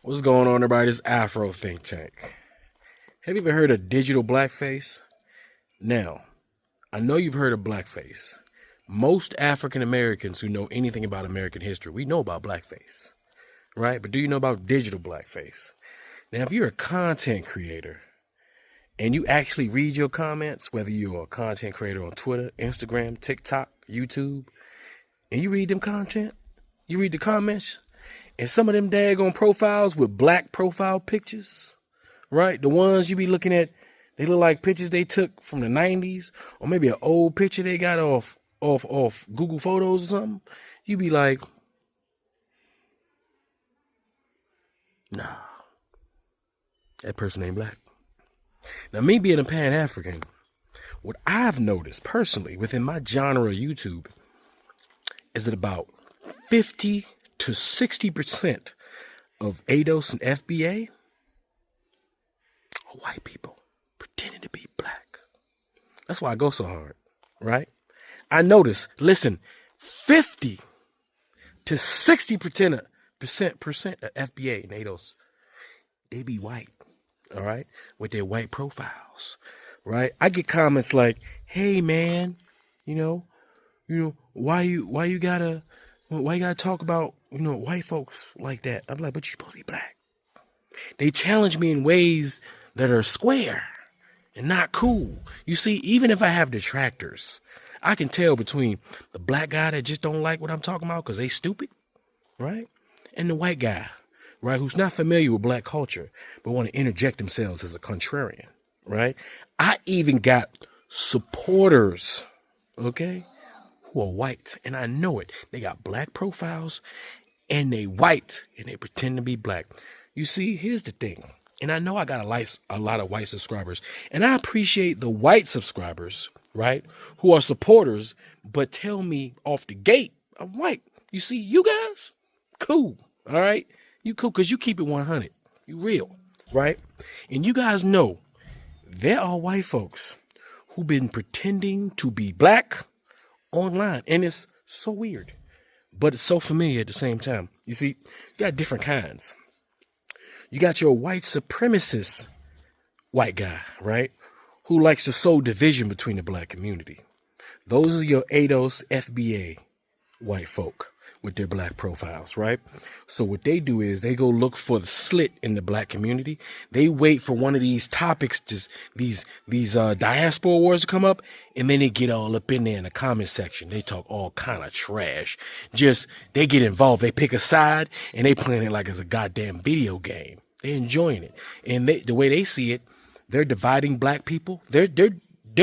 What's going on, everybody? This Afro Think Tank. Have you ever heard of digital blackface? Now, I know you've heard of blackface. Most African Americans who know anything about American history, we know about blackface, right? But do you know about digital blackface? Now, if you're a content creator and you actually read your comments, whether you're a content creator on Twitter, Instagram, TikTok, YouTube, and you read them content, you read the comments, and some of them daggone profiles with black profile pictures, right? The ones you be looking at, they look like pictures they took from the 90s, or maybe an old picture they got off Google Photos or something. You be like, nah, that person ain't black. Now, me being a Pan-African, what I've noticed personally within my genre of YouTube is that about 50 to 60% of ADOS and FBA are white people pretending to be black. That's why I go so hard, right? I notice, listen, 50 to 60% of FBA and ADOS, they be white, all right, with their white profiles, right? I get comments like, "Hey, man, why you gotta talk about white folks like that?" I'm like, "But you're supposed to be black." They challenge me in ways that are square and not cool. You see, even if I have detractors, I can tell between the black guy that just don't like what I'm talking about because they stupid, right? And the white guy, right, who's not familiar with black culture, but want to interject themselves as a contrarian, right? I even got supporters, okay, who are white, and I know it. They got black profiles, and they white, and they pretend to be black. You see, here's the thing, and I know I got a lot of white subscribers, and I appreciate the white subscribers, right, who are supporters, but tell me off the gate, I'm white. You see, you guys, cool, all right? You cool because you keep it 100. You real, right? And you guys know there are white folks who've been pretending to be black online, and it's so weird, but it's so familiar at the same time. You see, you got different kinds. You got your white supremacist white guy, right, who likes to sow division between the black community. Those are your ADOS FBA white folk with their black profiles, right? So what they do is they go look for the slit in the black community. They wait for one of these topics, these diaspora wars to come up, and then they get all up in there in the comment section. They talk all kind of trash. Just, they get involved. They pick a side, and they playing it like it's a goddamn video game. They're enjoying it. And the way they see it, they're dividing black people. They're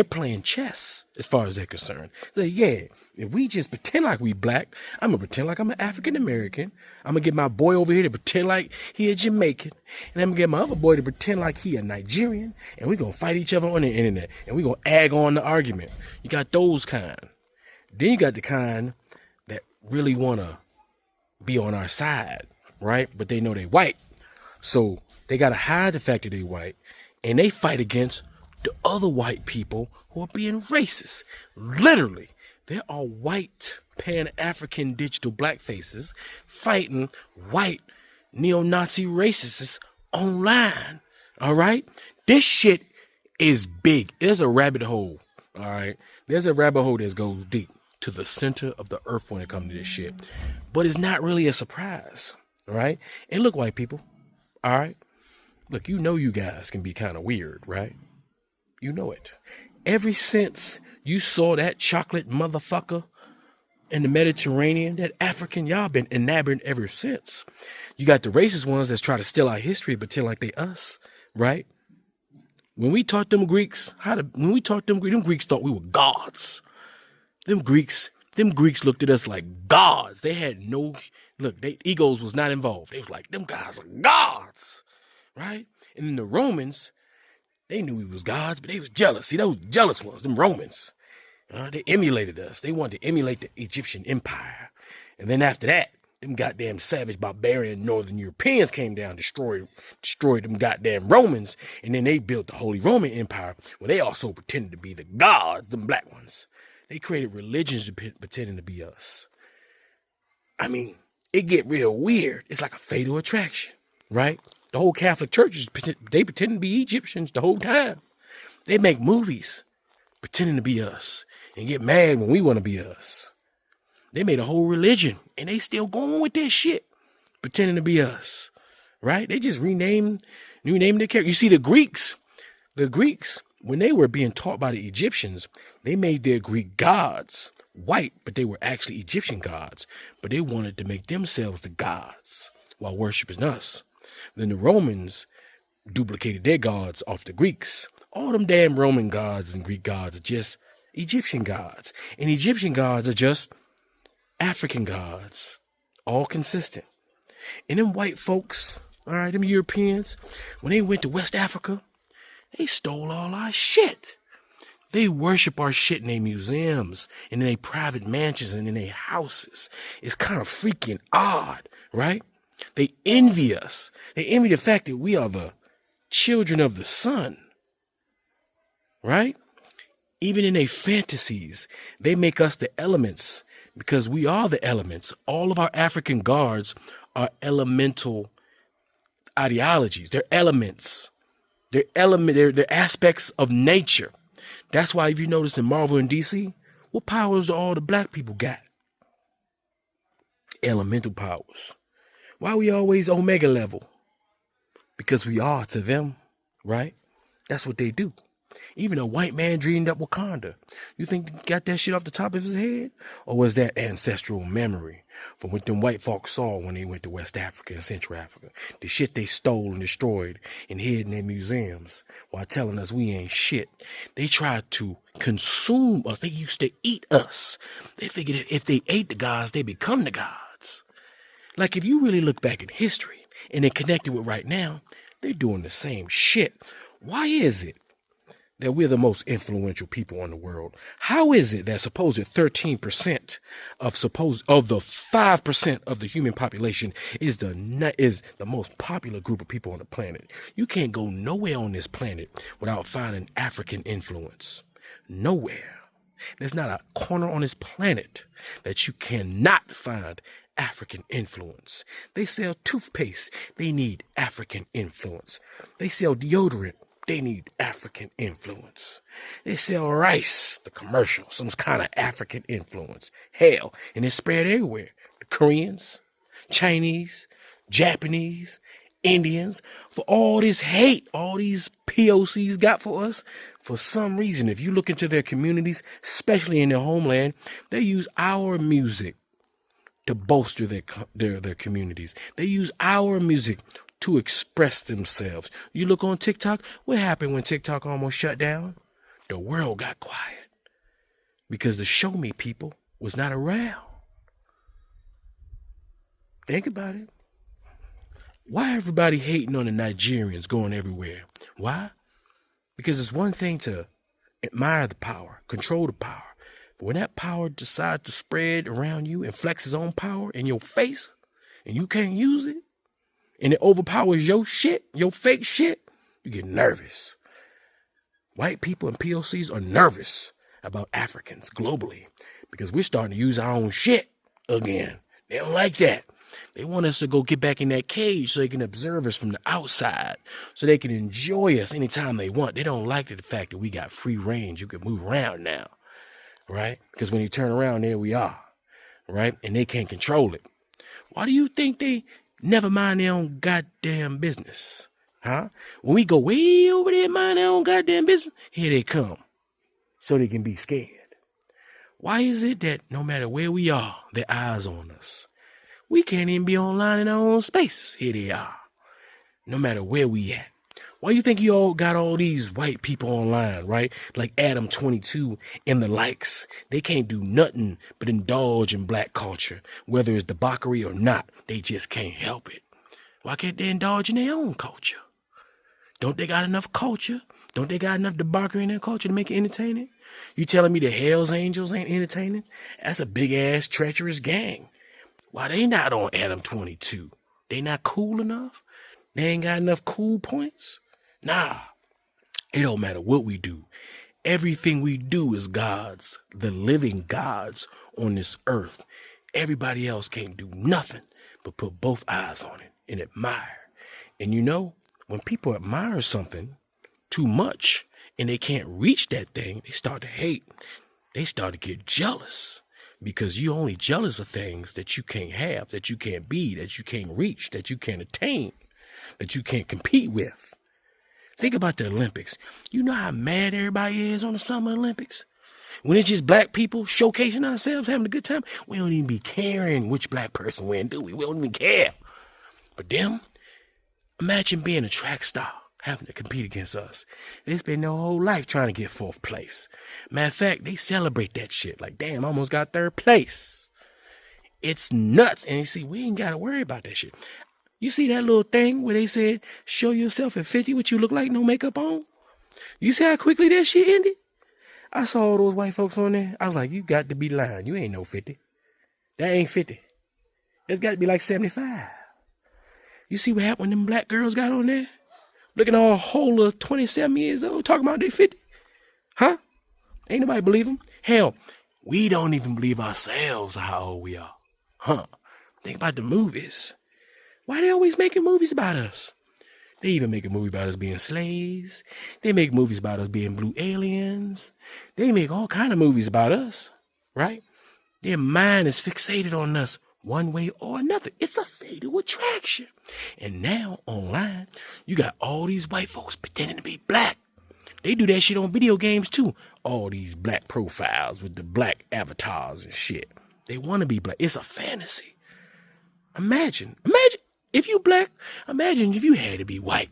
playing chess as far as they're concerned. So yeah, if we just pretend like we black, I'm going to pretend like I'm an African American. I'm going to get my boy over here to pretend like he a Jamaican. And I'm going to get my other boy to pretend like he a Nigerian. And we're going to fight each other on the internet. And we're going to egg on the argument. You got those kind. Then you got the kind that really want to be on our side, right? But they know they white. So they got to hide the fact that they white. And they fight against the other white people who are being racist. Literally, there are white Pan-African digital blackfaces fighting white neo-Nazi racists online. All right? This shit is big. There's a rabbit hole. All right? There's a rabbit hole that goes deep to the center of the earth when it comes to this shit. But it's not really a surprise. All right? And look, white people. All right? Look, you know you guys can be kind of weird, right? You know it. Ever since you saw that chocolate motherfucker in the Mediterranean, that African, y'all been enamored ever since. You got the racist ones that try to steal our history, pretend like they us, right? When we taught them Greeks, them Greeks thought we were gods. Them Greeks looked at us like gods. They had their egos was not involved. They was like, them guys are gods, right? And then the Romans, they knew we was gods, but they was jealous. See, those jealous ones, them Romans, they emulated us. They wanted to emulate the Egyptian empire. And then after that, them goddamn savage barbarian Northern Europeans came down, destroyed them goddamn Romans, and then they built the Holy Roman Empire, where they also pretended to be the gods, them black ones. They created religions pretending to be us. I mean, it get real weird. It's like a fatal attraction, right? The whole Catholic Church, they pretend to be Egyptians the whole time. They make movies pretending to be us and get mad when we want to be us. They made a whole religion and they still going with that shit, pretending to be us, right? They just rename their character. You see, the Greeks, when they were being taught by the Egyptians, they made their Greek gods white, but they were actually Egyptian gods. But they wanted to make themselves the gods while worshiping us. Then the Romans duplicated their gods off the Greeks. All them damn Roman gods and Greek gods are just Egyptian gods. And Egyptian gods are just African gods, all consistent. And them white folks, all right, them Europeans, when they went to West Africa, they stole all our shit. They worship our shit in their museums and in their private mansions and in their houses. It's kind of freaking odd, right? They envy us. They envy the fact that we are the children of the sun, right? Even in their fantasies, they make us the elements because we are the elements. All of our African gods are elemental ideologies. They're elements. They're aspects of nature. That's why if you notice in Marvel and DC, what powers do all the black people got? Elemental powers. Why we always Omega level? Because we are to them, right? That's what they do. Even a white man dreamed up Wakanda. You think he got that shit off the top of his head? Or was that ancestral memory from what them white folks saw when they went to West Africa and Central Africa? The shit they stole and destroyed and hid in their museums while telling us we ain't shit. They tried to consume us. They used to eat us. They figured that if they ate the gods, they become the gods. Like if you really look back in history and then connect it with right now, they're doing the same shit. Why is it that we're the most influential people in the world? How is it that supposed 13% of the 5% of the human population is the most popular group of people on the planet? You can't go nowhere on this planet without finding African influence. Nowhere. There's not a corner on this planet that you cannot find African influence. They sell toothpaste. They need African influence. They sell deodorant. They need African influence. They sell rice, the commercial, some kind of African influence. Hell, and it's spread everywhere. The Koreans, Chinese, Japanese, Indians, for all this hate, all these POCs got for us, for some reason, if you look into their communities, especially in their homeland, they use our music to bolster their communities. They use our music to express themselves. You look on TikTok, what happened when TikTok almost shut down? The world got quiet because the show me people was not around. Think about it. Why everybody hating on the Nigerians going everywhere? Why? Because it's one thing to admire the power, control the power. But when that power decides to spread around you and flex its own power in your face and you can't use it, and it overpowers your shit, your fake shit, you get nervous. White people and POCs are nervous about Africans globally because we're starting to use our own shit again. They don't like that. They want us to go get back in that cage so they can observe us from the outside, so they can enjoy us anytime they want. They don't like the fact that we got free range. You can move around now, right? Because when you turn around, there we are, right? And they can't control it. Why do you think they never mind their own goddamn business? Huh? When we go way over there and mind their own goddamn business, here they come. So they can be scared. Why is it that no matter where we are, their eyes on us? We can't even be online in our own spaces. Here they are. No matter where we at. Why you think you all got all these white people online, right? Like Adam 22 and the likes. They can't do nothing but indulge in black culture, whether it's debauchery or not. They just can't help it. Why can't they indulge in their own culture? Don't they got enough culture? Don't they got enough debauchery in their culture to make it entertaining? You telling me the Hells Angels ain't entertaining? That's a big ass treacherous gang. Why they not on Adam 22? They not cool enough? They ain't got enough cool points? Nah, it don't matter what we do. Everything we do is God's, the living gods on this earth. Everybody else can't do nothing but put both eyes on it and admire And when people admire something too much and they can't reach that thing, they start to hate. They start to get jealous because you're only jealous of things that you can't have, that you can't be, that you can't reach, that you can't attain, that you can't compete with. Think about the Olympics. You know how mad everybody is on the Summer Olympics? When it's just black people showcasing ourselves, having a good time, we don't even be caring which black person win, do we? We don't even care. But them, imagine being a track star, having to compete against us. They spend their whole life trying to get 4th place. Matter of fact, they celebrate that shit. Like, damn, I almost got 3rd place. It's nuts. And you see, we ain't got to worry about that shit. You see that little thing where they said, show yourself at 50 what you look like, no makeup on? You see how quickly that shit ended? I saw all those white folks on there. I was like, you got to be lying. You ain't no 50. That ain't 50. It's got to be like 75. You see what happened when them black girls got on there? Looking all whole of 27 years old, talking about they 50. Huh? Ain't nobody believe them. Hell, we don't even believe ourselves how old we are. Huh? Think about the movies. Why they always making movies about us? They even make a movie about us being slaves. They make movies about us being blue aliens. They make all kind of movies about us, right? Their mind is fixated on us one way or another. It's a fatal attraction. And now, online, you got all these white folks pretending to be black. They do that shit on video games, too. All these black profiles with the black avatars and shit. They want to be black. It's a fantasy. Imagine. If you black, imagine if you had to be white.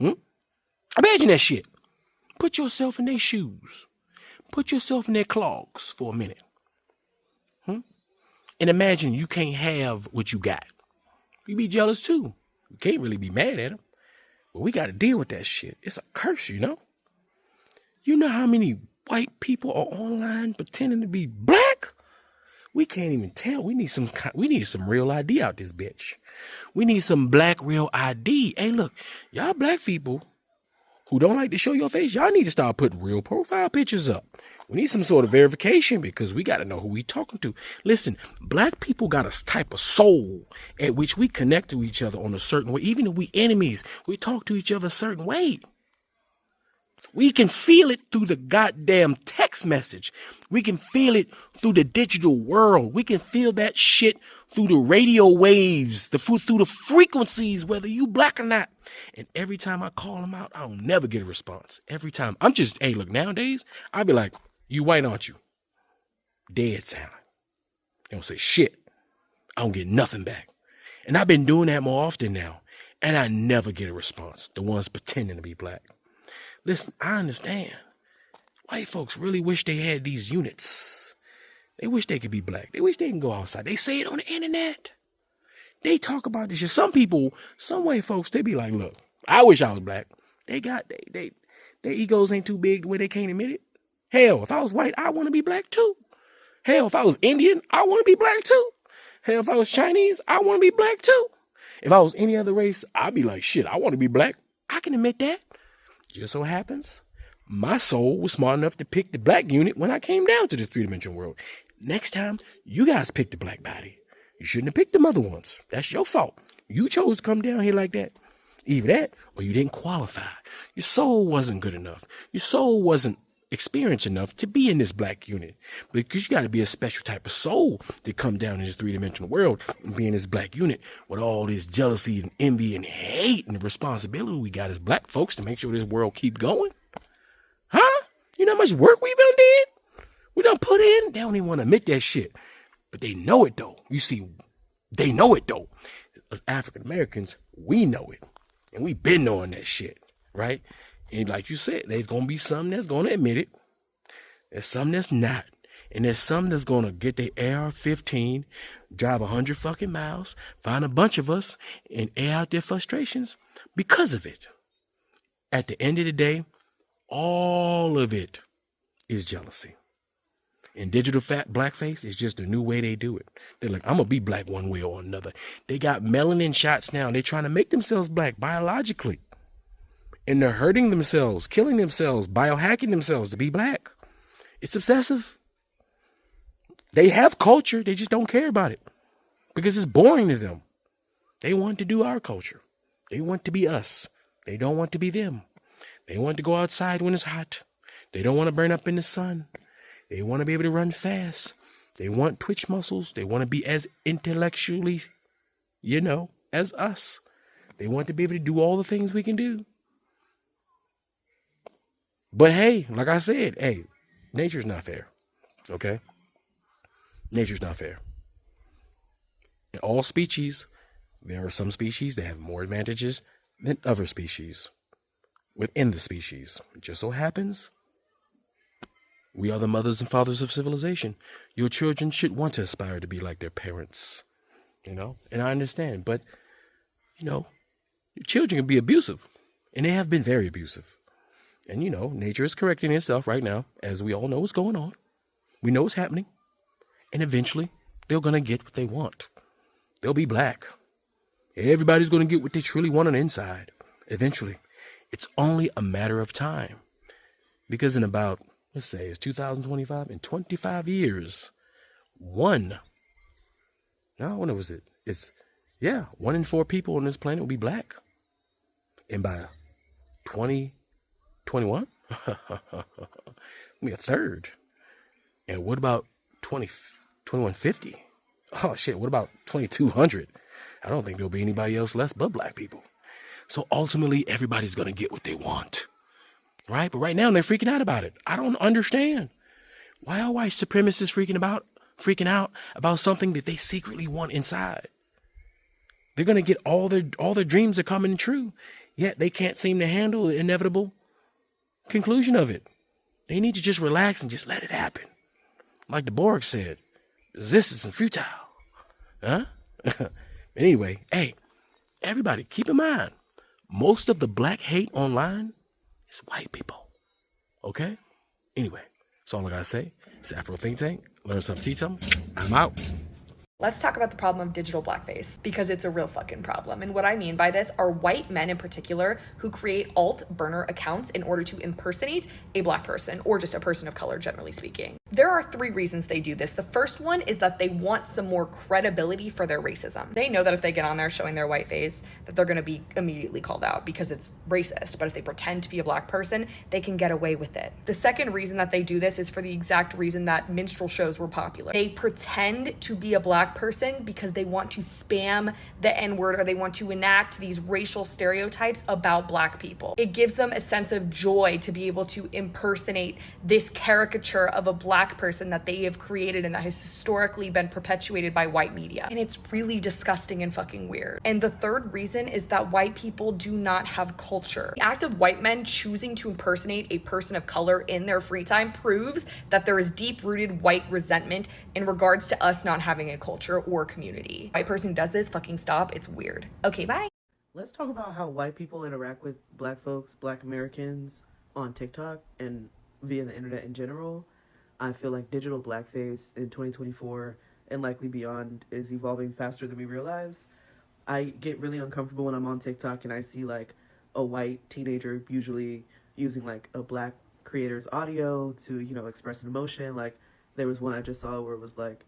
Imagine that shit. Put yourself in their shoes. Put yourself in their clogs for a minute. And imagine you can't have what you got. You be jealous too. You can't really be mad at them. But we got to deal with that shit. It's a curse, You know how many white people are online pretending to be black? We can't even tell. We need some real ID out this bitch. We need some black real ID. Hey, look, y'all black people who don't like to show your face, y'all need to start putting real profile pictures up. We need some sort of verification because we got to know who we talking to. Listen, black people got a type of soul at which we connect to each other on a certain way. Even if we enemies, we talk to each other a certain way. We can feel it through the goddamn text message. We can feel it through the digital world. We can feel that shit through the radio waves, through the frequencies, whether you black or not. And every time I call them out, I don't never get a response. Every time. Hey, look, nowadays, I'll be like, you white, aren't you? Dead silent. They don't say shit. I don't get nothing back. And I've been doing that more often now. And I never get a response. The ones pretending to be black. Listen, I understand. White folks really wish they had these units. They wish they could be black. They wish they can go outside. They say it on the internet. They talk about this shit. Some white folks, they be like, look, I wish I was black. Their egos ain't too big where they can't admit it. Hell, if I was white, I want to be black too. Hell, if I was Indian, I want to be black too. Hell, if I was Chinese, I want to be black too. If I was any other race, I'd be like, shit, I want to be black. I can admit that. Just so happens, my soul was smart enough to pick the black unit when I came down to this 3-dimensional world. Next time, you guys pick the black body. You shouldn't have picked them other ones. That's your fault. You chose to come down here like that. Either that, or you didn't qualify. Your soul wasn't good enough. Your soul wasn't experienced enough to be in this black unit. Because you got to be a special type of soul to come down in this 3-dimensional world and be in this black unit with all this jealousy and envy and hate and the responsibility we got as black folks to make sure this world keep going. Huh? You know how much work we done did? We done put in? They don't even want to admit that shit. But they know it though. You see, they know it though. As African Americans, we know it. And we been knowing that shit, right? And like you said, there's going to be some that's going to admit it. There's some that's not. And there's some that's going to get their AR-15, drive 100 fucking miles, find a bunch of us, and air out their frustrations because of it. At the end of the day, all of it is jealousy. And digital blackface is just a new way they do it. They're like, I'm going to be black one way or another. They got melanin shots now. They're trying to make themselves black biologically. And they're hurting themselves, killing themselves, biohacking themselves to be black. It's obsessive. They have culture. They just don't care about it because it's boring to them. They want to do our culture. They want to be us. They don't want to be them. They want to go outside when it's hot. They don't want to burn up in the sun. They want to be able to run fast. They want twitch muscles. They want to be as intellectually, as us. They want to be able to do all the things we can do. But hey, like I said, hey, nature's not fair. Okay? Nature's not fair. In all species, there are some species that have more advantages than other species within the species. It just so happens we are the mothers and fathers of civilization. Your children should want to aspire to be like their parents, and I understand, but your children can be abusive, and they have been very abusive. And nature is correcting itself right now, as we all know what's going on. We know what's happening, and eventually they're gonna get what they want. They'll be black. Everybody's gonna get what they truly want on the inside. Eventually. It's only a matter of time. Because in about, let's say, it's 2025, in 25 years, one in 4 people on this planet will be black. And by 2021, it'll be a third. And what about 2150? Oh shit, what about 2200? I don't think there'll be anybody else less but black people. So ultimately, everybody's going to get what they want. Right? But right now, they're freaking out about it. I don't understand. Why are white supremacists freaking out about something that they secretly want inside? They're going to get all their dreams are coming true, yet they can't seem to handle the inevitable conclusion of it. They need to just relax and just let it happen. Like the Borg said, resistance is futile. Huh? Anyway, hey, everybody, keep in mind, most of the black hate online is white people. Okay? Anyway, that's all I gotta say. It's Afro Think Tank. Learn something, teach something. I'm out. Let's talk about the problem of digital blackface, because it's a real fucking problem. And what I mean by this are white men in particular who create alt burner accounts in order to impersonate a black person, or just a person of color, generally speaking. There are 3 reasons they do this. The first one is that they want some more credibility for their racism. They know that if they get on there showing their white face, that they're gonna be immediately called out because it's racist. But if they pretend to be a black person, they can get away with it. The second reason that they do this is for the exact reason that minstrel shows were popular. They pretend to be a black person because they want to spam the N-word, or they want to enact these racial stereotypes about black people. It gives them a sense of joy to be able to impersonate this caricature of a black person that they have created and that has historically been perpetuated by white media. And it's really disgusting and fucking weird. And the third reason is that white people do not have culture. The act of white men choosing to impersonate a person of color in their free time proves that there is deep-rooted white resentment in regards to us not having a culture or community. White person who does this, fucking stop. It's weird. Okay, bye. Let's talk about how white people interact with black folks, black Americans on TikTok and via the internet in general. I feel like digital blackface in 2024 and likely beyond is evolving faster than we realize. I get really uncomfortable when I'm on TikTok and I see like a white teenager usually using like a black creator's audio to, express an emotion. Like there was one I just saw where it was like,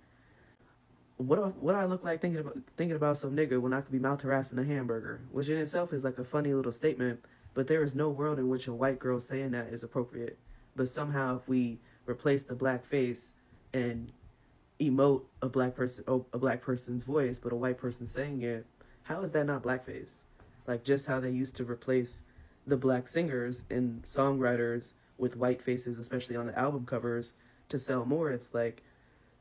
what do I look like thinking about some nigga when I could be mouth harassing a hamburger? Which in itself is like a funny little statement, but there is no world in which a white girl saying that is appropriate. But somehow if we replace the black face and emote a black person's voice, but a white person saying it, how is that not blackface? Like just how they used to replace the black singers and songwriters with white faces, especially on the album covers, to sell more. It's like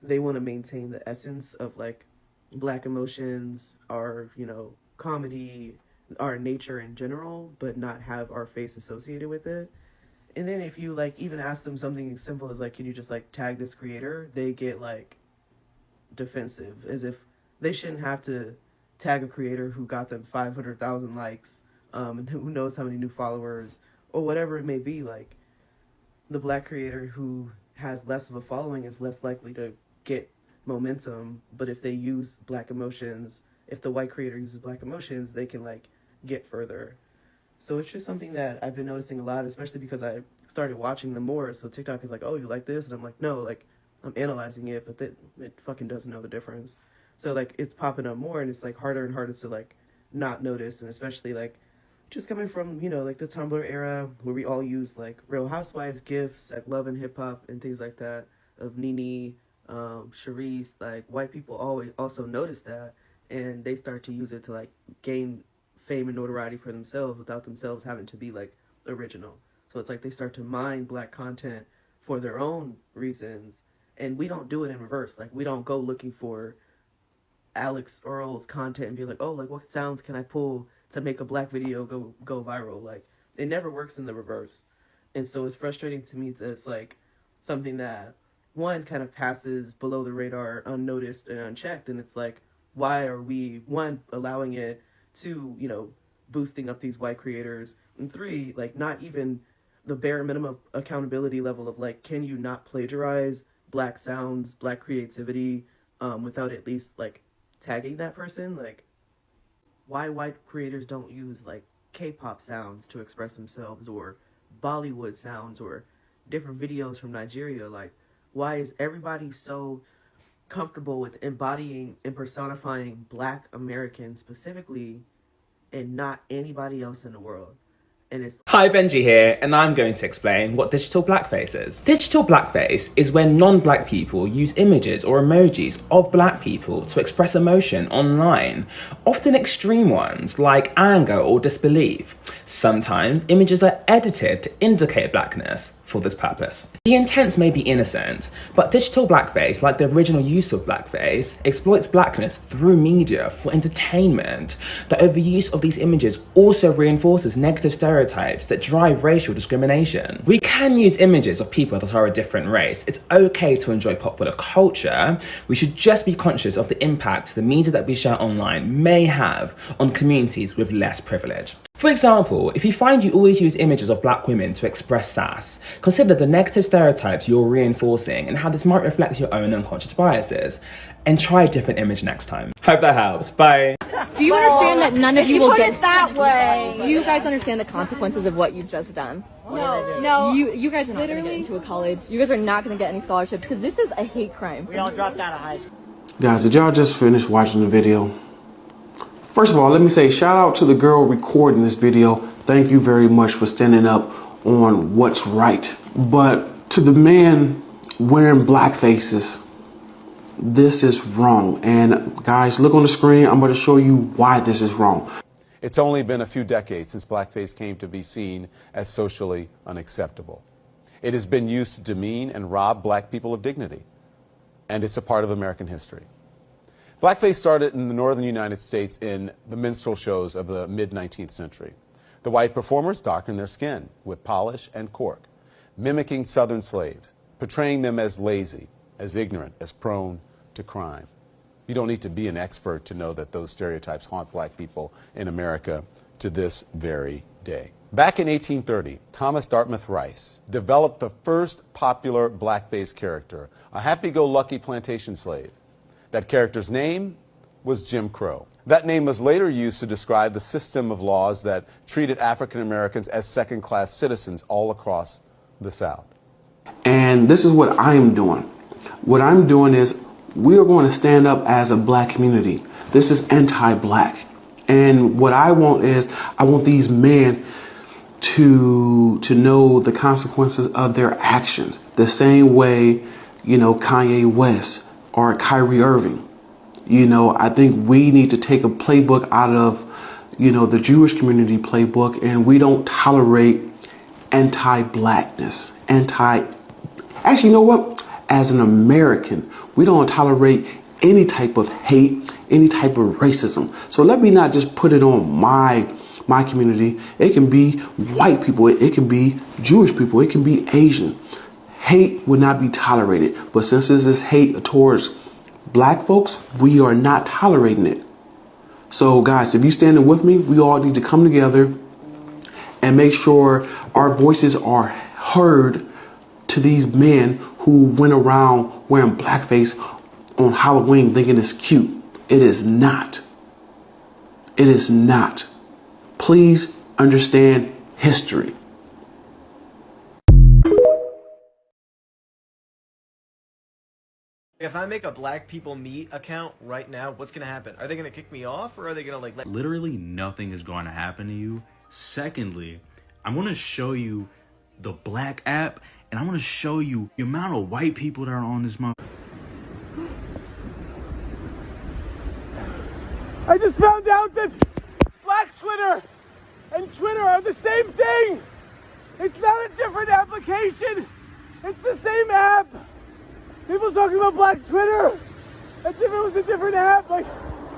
they want to maintain the essence of like black emotions, our comedy, our nature in general, but not have our face associated with it. And then if you like even ask them something as simple as like, can you just like tag this creator, they get like defensive, as if they shouldn't have to tag a creator who got them 500,000 likes, and who knows how many new followers or whatever it may be. Like the black creator who has less of a following is less likely to get momentum, but if they use black emotions, if the white creator uses black emotions, they can like get further. So it's just something that I've been noticing a lot, especially because I started watching them more. So TikTok is like, oh, you like this? And I'm like, no, like, I'm analyzing it, but it fucking doesn't know the difference. So, like, it's popping up more, and it's, like, harder and harder to, like, not noticed, and especially like just coming from, like the Tumblr era where we all use like Real Housewives gifs, like Love and Hip Hop and things like that of Nene, Charisse. Like white people always also notice that, and they start to use it to like gain fame and notoriety for themselves without themselves having to be like original. So it's like they start to mine black content for their own reasons, and we don't do it in reverse. Like we don't go looking for Alex Earl's content and be like, oh, like what sounds can I pull to make a black video go viral? Like it never works in the reverse. And so it's frustrating to me that it's like something that one kind of passes below the radar, unnoticed and unchecked. And it's like, why are we one allowing it, two, boosting up these white creators, and three, like not even the bare minimum accountability level of like, can you not plagiarize black sounds, black creativity, without at least like tagging that person? Like why white creators don't use like K-pop sounds to express themselves, or Bollywood sounds, or different videos from Nigeria. Like why is everybody so comfortable with embodying and personifying black Americans specifically and not anybody else in the world? And it's Hi, Benji here, and I'm going to explain what digital blackface is. Digital blackface is when non-black people use images or emojis of black people to express emotion online, often extreme ones like anger or disbelief. Sometimes images are edited to indicate blackness for this purpose. The intent may be innocent, but digital blackface, like the original use of blackface, exploits blackness through media for entertainment. The overuse of these images also reinforces negative stereotypes that drive racial discrimination. We can use images of people that are a different race. It's okay to enjoy popular culture. We should just be conscious of the impact the media that we share online may have on communities with less privilege. For example, if you find you always use images of black women to express sass, consider the negative stereotypes you're reinforcing and how this might reflect your own unconscious biases, and try a different image next time. Hope that helps. Bye. Do you understand that none of you will get it that way? Do you guys understand the consequences of what you've just done? No. You guys are not going to get into a college. You guys are not going to get any scholarships because this is a hate crime. We all dropped out of high school. Guys, did y'all just finish watching the video? First of all, let me say shout out to the girl recording this video. Thank you very much for standing up on what's right. But to the man wearing black faces, this is wrong. And guys, look on the screen. I'm going to show you why this is wrong. It's only been a few decades since blackface came to be seen as socially unacceptable. It has been used to demean and rob black people of dignity. And it's a part of American history. Blackface started in the northern United States in the minstrel shows of the mid-19th century. The white performers darkened their skin with polish and cork, mimicking southern slaves, portraying them as lazy, as ignorant, as prone to crime. You don't need to be an expert to know that those stereotypes haunt black people in America to this very day. Back in 1830, Thomas Dartmouth Rice developed the first popular blackface character, a happy-go-lucky plantation slave. That character's name was Jim Crow. That name was later used to describe the system of laws that treated African Americans as second-class citizens all across the South. And this is what I am doing. What I'm doing is we are going to stand up as a black community. This is anti-black. And what I want is I want these men to know the consequences of their actions. The same way, Kanye West or Kyrie Irving. I think we need to take a playbook out of, the Jewish community playbook, and we don't tolerate anti-blackness. Actually, you know what? As an American, we don't tolerate any type of hate, any type of racism. So let me not just put it on my community. It can be white people. It can be Jewish people. It can be Asian. Hate would not be tolerated. But since this is hate towards black folks, we are not tolerating it. So guys, if you're standing with me, we all need to come together and make sure our voices are heard to these men who went around wearing blackface on Halloween thinking it's cute. It is not. It is not. Please understand history. If I make a Black People Meet account right now, what's gonna happen? Are they gonna kick me off, or are they gonna like let... Literally nothing is going to happen to you. Secondly, I'm going to show you the Black app, and I'm going to show you the amount of white people that are on this month. I just found out that Black Twitter and Twitter are the same thing. It's not a different application. It's the same app. People talking about Black Twitter as if it was a different app, like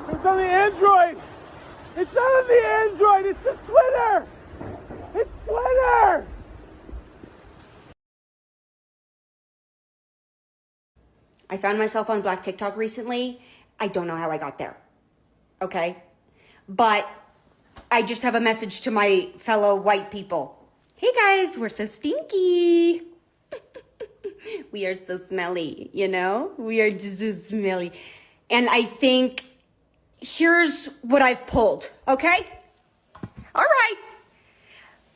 it's on the Android. It's not on the Android, it's just Twitter. It's Twitter. I found myself on Black TikTok recently. I don't know how I got there. Okay? But I just have a message to my fellow white people. Hey guys, we're so stinky. We are so smelly, you know? We are just so smelly. And I think here's what I've pulled, okay? All right.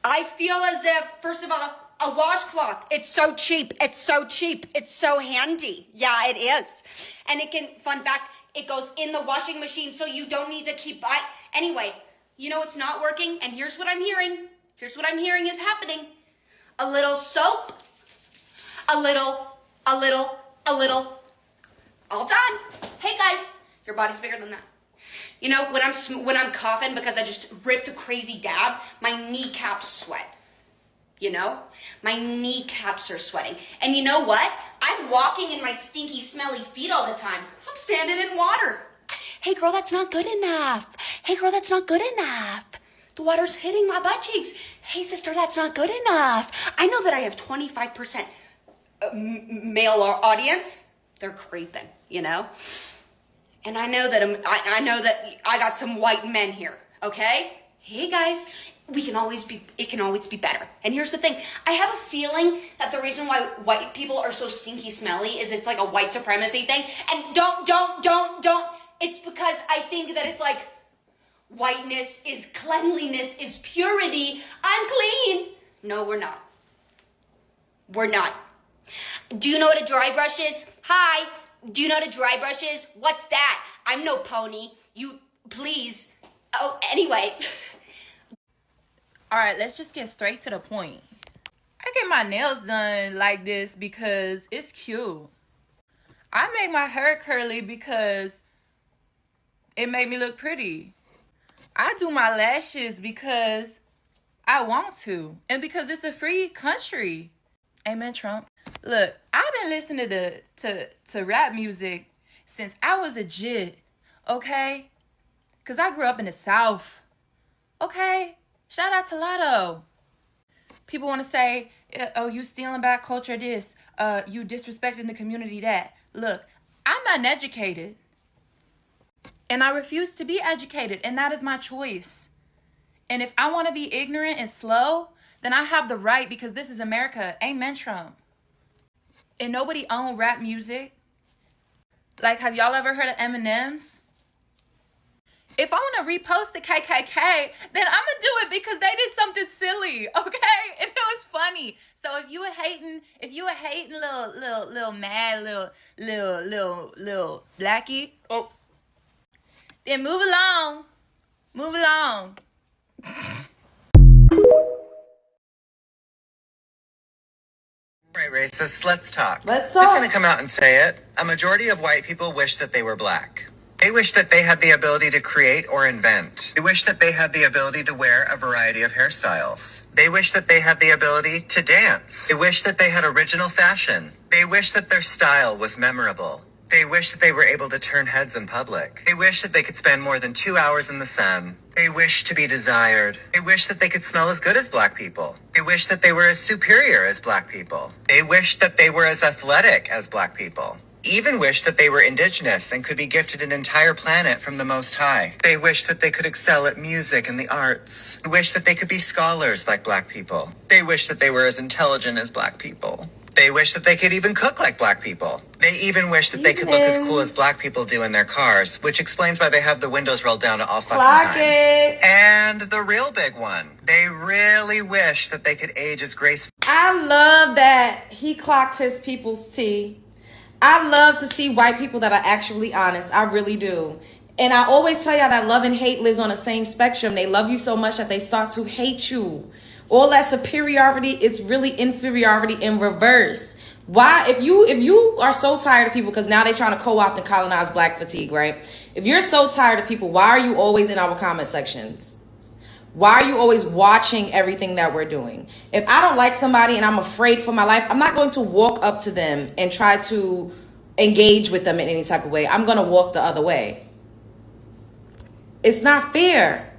I feel as if, first of all, a washcloth, it's so cheap. It's so cheap. It's so handy. Yeah, it is. And it can, fun fact, it goes in the washing machine so you don't need to keep buying. Anyway, you know it's not working, and here's what I'm hearing. Here's what I'm hearing is happening. A little soap, a little, all done. Hey guys, your body's bigger than that. You know, when I'm coughing because I just ripped a crazy dab, my kneecaps sweat. You know, my kneecaps are sweating. And you know what? I'm walking in my stinky, smelly feet all the time. I'm standing in water. Hey girl, that's not good enough. Hey girl, that's not good enough. The water's hitting my butt cheeks. Hey sister, that's not good enough. I know that I have 25% male audience. They're creeping, you know? And I know that I got some white men here, okay? Hey guys, it can always be better. And here's the thing, I have a feeling that the reason why white people are so stinky smelly is it's like a white supremacy thing. And don't, it's because I think that it's like, whiteness is cleanliness, is purity. I'm clean. No, we're not. We're not. Do you know what a dry brush is? Hi. Do you know what a dry brush is? What's that? I'm no pony. You, please. Oh, anyway. All right, let's just get straight to the point. I get my nails done like this because it's cute. I make my hair curly because it made me look pretty. I do my lashes because I want to and because it's a free country. Amen, Trump. Look, I've been listening to rap music since I was a jit, okay? Because I grew up in the South, okay? Shout out to Lotto. People want to say, oh, you stealing back culture this, you disrespecting the community that. Look, I'm uneducated. And I refuse to be educated, and that is my choice. And if I want to be ignorant and slow, then I have the right because this is America. Amen, Trump. And nobody own rap music. Like, have y'all ever heard of Eminem's? If I want to repost the KKK, then I'm going to do it because they did something silly, okay? And it was funny. So if you were hating little mad, little blackie, oh, then move along. Move along. Right, racists, let's talk. Let's I'm just talk. going to come out and say it. A majority of white people wish that they were black. They wish that they had the ability to create or invent. They wish that they had the ability to wear a variety of hairstyles. They wish that they had the ability to dance. They wish that they had original fashion. They wish that their style was memorable. They wish that they were able to turn heads in public. They wish that they could spend more than 2 hours in the sun. They wish to be desired. They wish that they could smell as good as black people. They wish that they were as superior as black people. They wish that they were as athletic as black people. Even wish that they were indigenous and could be gifted an entire planet from the Most High. They wish that they could excel at music and the arts. They wish that they could be scholars like black people. They wish that they were as intelligent as black people. They wish that they could even cook like black people. They even wish that they could look as cool as black people do in their cars, which explains why they have the windows rolled down at all fucking times. And the real big one, they really wish that they could age as gracefully. I love that he clocked his people's tea I love to see white people that are actually honest. I really do. And I always tell y'all that love and hate lives on the same spectrum. They love you so much that they start to hate you. All that superiority, it's really inferiority in reverse. Why, if you are so tired of people, because now they're trying to co-opt and colonize black fatigue, right? If you're so tired of people, why are you always in our comment sections? Why are you always watching everything that we're doing? If I don't like somebody and I'm afraid for my life, I'm not going to walk up to them and try to engage with them in any type of way. I'm going to walk the other way. It's not fair.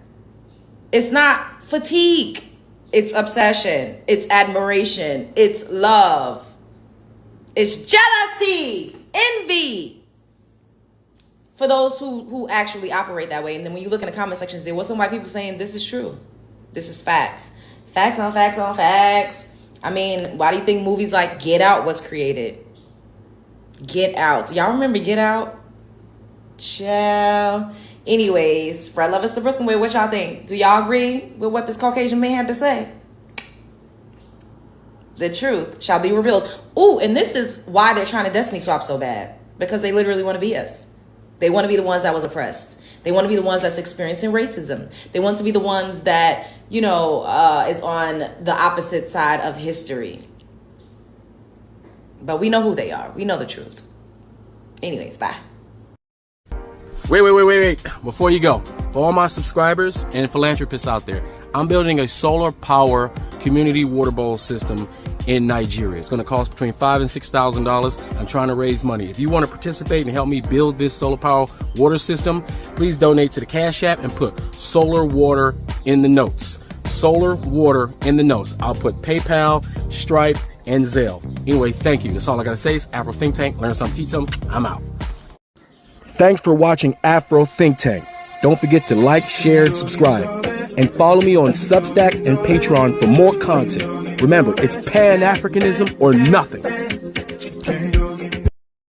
It's not fatigue. It's obsession. It's admiration. It's love. It's jealousy, envy. For those who actually operate that way. And then when you look in the comment sections, there was some white people saying this is true. This is facts. Facts on facts on facts. I mean, why do you think movies like Get Out was created? Get Out. Y'all remember Get Out? Ciao. Anyways, spread love is the Brooklyn way. What y'all think? Do y'all agree with what this Caucasian man had to say? The truth shall be revealed. Ooh, and this is why they're trying to destiny swap so bad. Because they literally want to be us. They want to be the ones that was oppressed. They want to be the ones that's experiencing racism. They want to be the ones that, you know, is on the opposite side of history. But we know who they are. We know the truth. Anyways, bye. Wait. Before you go, for all my subscribers and philanthropists out there, I'm building a solar power community water bowl system in Nigeria. It's going to cost between $5,000 and $6,000. I'm trying to raise money. If you want to participate and help me build this solar power water system, please donate to the Cash App and put solar water in the notes. Solar water in the notes. I'll put PayPal, Stripe, and Zelle. Anyway, thank you. That's all I got to say. It's Afro Think Tank. Learn something, teach something. I'm out. Thanks for watching Afro Think Tank. Don't forget to like, share, and subscribe. And follow me on Substack and Patreon for more content. Remember, it's Pan-Africanism or nothing.